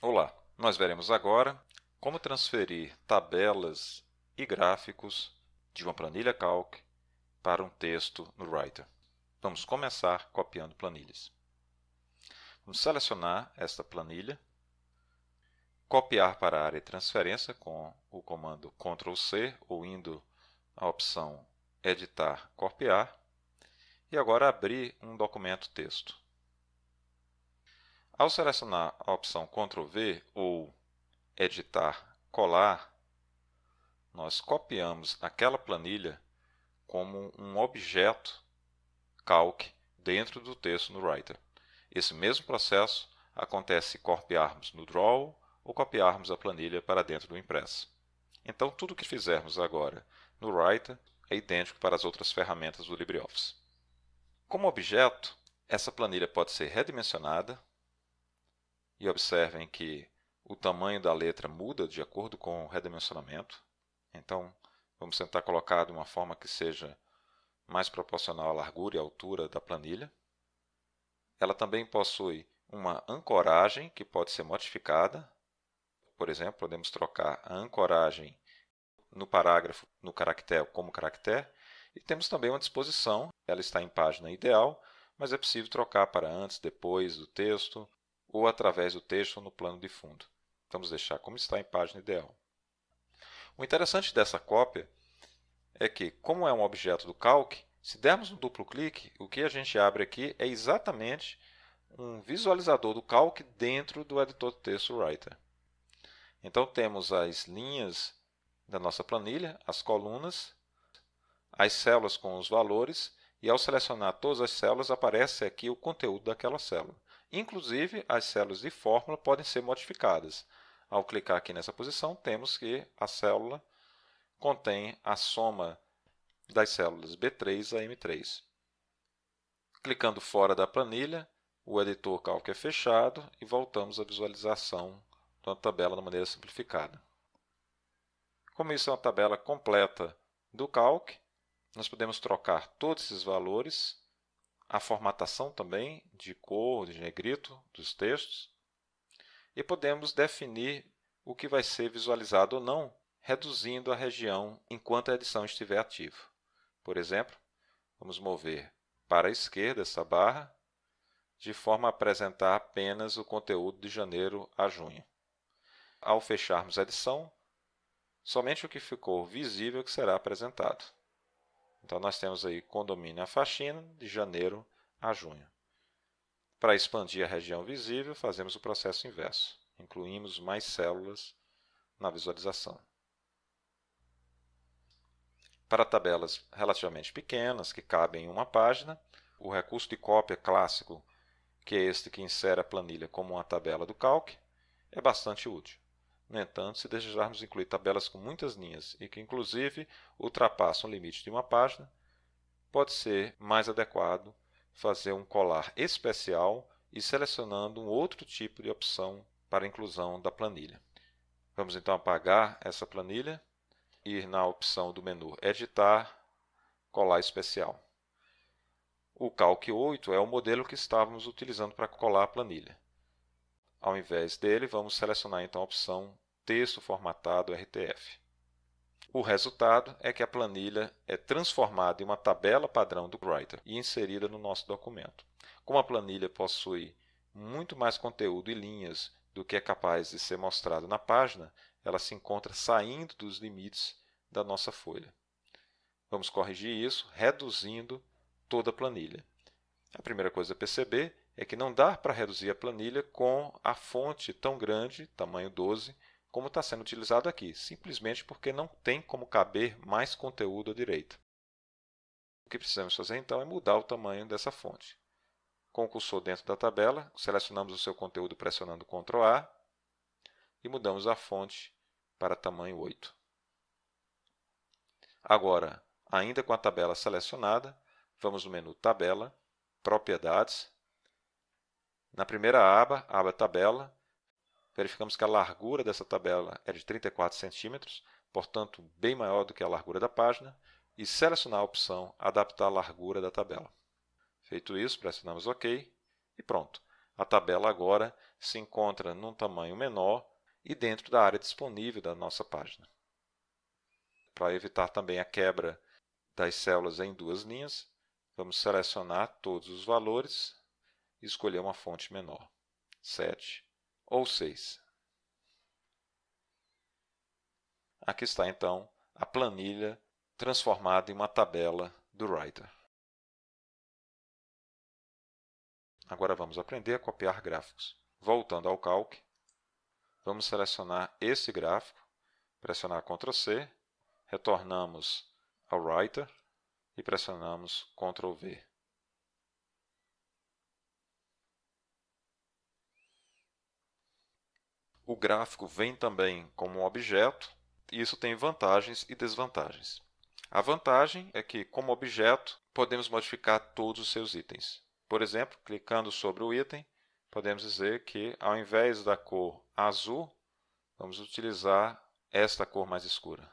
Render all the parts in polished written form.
Olá, nós veremos agora como transferir tabelas e gráficos de uma planilha Calc para um texto no Writer. Vamos começar copiando planilhas. Vamos selecionar esta planilha, copiar para a área de transferência com o comando Ctrl+C ou indo à opção Editar, Copiar, e agora abrir um documento texto. Ao selecionar a opção Ctrl+V ou Editar, Colar, nós copiamos aquela planilha como um objeto Calc dentro do texto no Writer. Esse mesmo processo acontece se copiarmos no Draw ou copiarmos a planilha para dentro do Impress. Então, tudo o que fizermos agora no Writer é idêntico para as outras ferramentas do LibreOffice. Como objeto, essa planilha pode ser redimensionada, e observem que o tamanho da letra muda de acordo com o redimensionamento. Então, vamos tentar colocar de uma forma que seja mais proporcional à largura e altura da planilha. Ela também possui uma ancoragem que pode ser modificada. Por exemplo, podemos trocar a ancoragem no parágrafo, no caractere como caractere. E temos também uma disposição, ela está em página ideal, mas é possível trocar para antes, depois do texto, ou através do texto ou no plano de fundo. Vamos deixar como está em página ideal. O interessante dessa cópia é que, como é um objeto do Calc, se dermos um duplo clique, o que a gente abre aqui é exatamente um visualizador do Calc dentro do editor de texto Writer. Então temos as linhas da nossa planilha, as colunas, as células com os valores, e ao selecionar todas as células aparece aqui o conteúdo daquela célula. Inclusive, as células de fórmula podem ser modificadas. Ao clicar aqui nessa posição, temos que a célula contém a soma das células B3 a M3. Clicando fora da planilha, o editor Calc é fechado e voltamos à visualização da tabela de maneira simplificada. Como isso é uma tabela completa do Calc, nós podemos trocar todos esses valores, a formatação também de cor, de negrito dos textos, e podemos definir o que vai ser visualizado ou não, reduzindo a região enquanto a edição estiver ativa. Por exemplo, vamos mover para a esquerda essa barra, de forma a apresentar apenas o conteúdo de janeiro a junho. Ao fecharmos a edição, somente o que ficou visível que será apresentado. Então, nós temos aí condomínio a faxina de janeiro a junho. Para expandir a região visível, fazemos o processo inverso. Incluímos mais células na visualização. Para tabelas relativamente pequenas, que cabem em uma página, o recurso de cópia clássico, que é este que insere a planilha como uma tabela do Calc, é bastante útil. No entanto, se desejarmos incluir tabelas com muitas linhas e que, inclusive, ultrapassam o limite de uma página, pode ser mais adequado fazer um colar especial e selecionando um outro tipo de opção para a inclusão da planilha. Vamos então apagar essa planilha, ir na opção do menu Editar, Colar Especial. O Calc 8 é o modelo que estávamos utilizando para colar a planilha. Ao invés dele, vamos selecionar então a opção Texto Formatado RTF. O resultado é que a planilha é transformada em uma tabela padrão do Writer e inserida no nosso documento. Como a planilha possui muito mais conteúdo e linhas do que é capaz de ser mostrado na página, ela se encontra saindo dos limites da nossa folha. Vamos corrigir isso reduzindo toda a planilha. A primeira coisa a perceber é que não dá para reduzir a planilha com a fonte tão grande, tamanho 12, como está sendo utilizado aqui, simplesmente porque não tem como caber mais conteúdo à direita. O que precisamos fazer então é mudar o tamanho dessa fonte. Com o cursor dentro da tabela, selecionamos o seu conteúdo pressionando Ctrl A e mudamos a fonte para tamanho 8. Agora, ainda com a tabela selecionada, vamos no menu Tabela, Propriedades. Na primeira aba, aba tabela, verificamos que a largura dessa tabela é de 34 centímetros, portanto, bem maior do que a largura da página, e selecionar a opção Adaptar a largura da tabela. Feito isso, pressionamos OK e pronto. A tabela agora se encontra num tamanho menor e dentro da área disponível da nossa página. Para evitar também a quebra das células em duas linhas, vamos selecionar todos os valores e escolher uma fonte menor, 7 ou 6. Aqui está, então, a planilha transformada em uma tabela do Writer. Agora vamos aprender a copiar gráficos. Voltando ao Calc, vamos selecionar esse gráfico, pressionar Ctrl C, retornamos ao Writer e pressionamos Ctrl V. O gráfico vem também como um objeto, e isso tem vantagens e desvantagens. A vantagem é que, como objeto, podemos modificar todos os seus itens. Por exemplo, clicando sobre o item, podemos dizer que, ao invés da cor azul, vamos utilizar esta cor mais escura.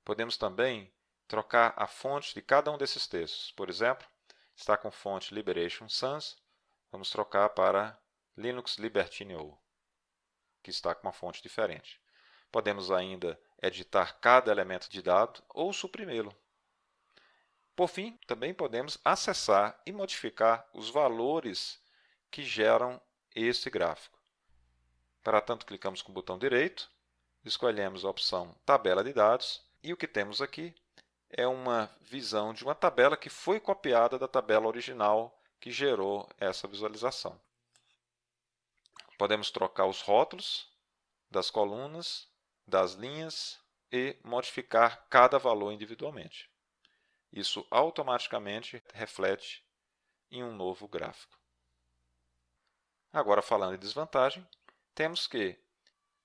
Podemos também trocar a fonte de cada um desses textos. Por exemplo, está com fonte Liberation Sans, vamos trocar para Linux Libertine-O, que está com uma fonte diferente. Podemos ainda editar cada elemento de dado ou suprimi-lo. Por fim, também podemos acessar e modificar os valores que geram esse gráfico. Para tanto, clicamos com o botão direito, escolhemos a opção Tabela de Dados e o que temos aqui é uma visão de uma tabela que foi copiada da tabela original que gerou essa visualização. Podemos trocar os rótulos das colunas, das linhas e modificar cada valor individualmente. Isso automaticamente reflete em um novo gráfico. Agora, falando em desvantagem, temos que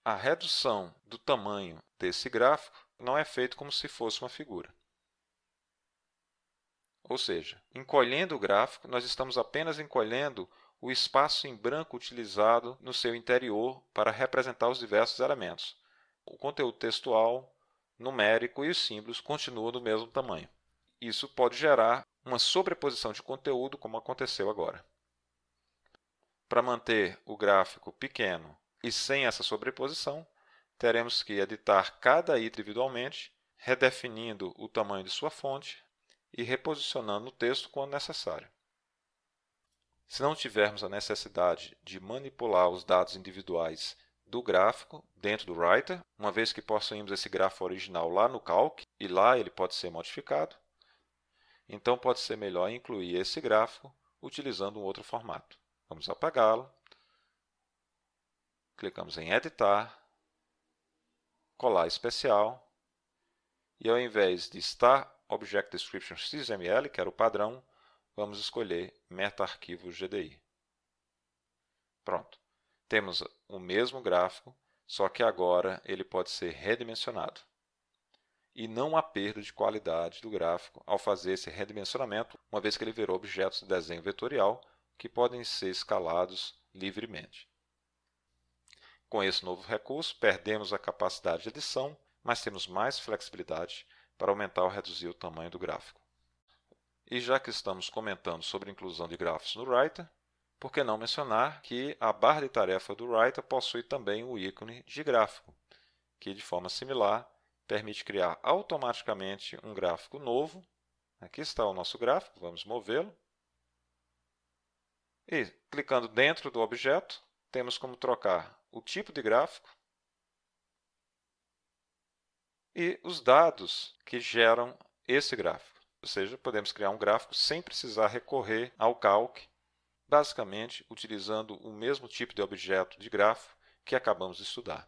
a redução do tamanho desse gráfico não é feita como se fosse uma figura. Ou seja, encolhendo o gráfico, nós estamos apenas encolhendo o espaço em branco utilizado no seu interior para representar os diversos elementos. O conteúdo textual, numérico e os símbolos continuam do mesmo tamanho. Isso pode gerar uma sobreposição de conteúdo, como aconteceu agora. Para manter o gráfico pequeno e sem essa sobreposição, teremos que editar cada item individualmente, redefinindo o tamanho de sua fonte e reposicionando o texto quando necessário. Se não tivermos a necessidade de manipular os dados individuais do gráfico dentro do Writer, uma vez que possuímos esse gráfico original lá no Calc, e lá ele pode ser modificado, então pode ser melhor incluir esse gráfico utilizando um outro formato. Vamos apagá-lo, clicamos em Editar, Colar Especial, e ao invés de Star Object Description XML, que era o padrão, vamos escolher MetaArquivos GDI. Pronto. Temos o mesmo gráfico, só que agora ele pode ser redimensionado. E não há perda de qualidade do gráfico ao fazer esse redimensionamento, uma vez que ele virou objetos de desenho vetorial que podem ser escalados livremente. Com esse novo recurso, perdemos a capacidade de edição, mas temos mais flexibilidade para aumentar ou reduzir o tamanho do gráfico. E já que estamos comentando sobre a inclusão de gráficos no Writer, por que não mencionar que a barra de tarefa do Writer possui também o ícone de gráfico, que, de forma similar, permite criar automaticamente um gráfico novo. Aqui está o nosso gráfico, vamos movê-lo. E, clicando dentro do objeto, temos como trocar o tipo de gráfico e os dados que geram esse gráfico. Ou seja, podemos criar um gráfico sem precisar recorrer ao Calc, basicamente utilizando o mesmo tipo de objeto de gráfico que acabamos de estudar.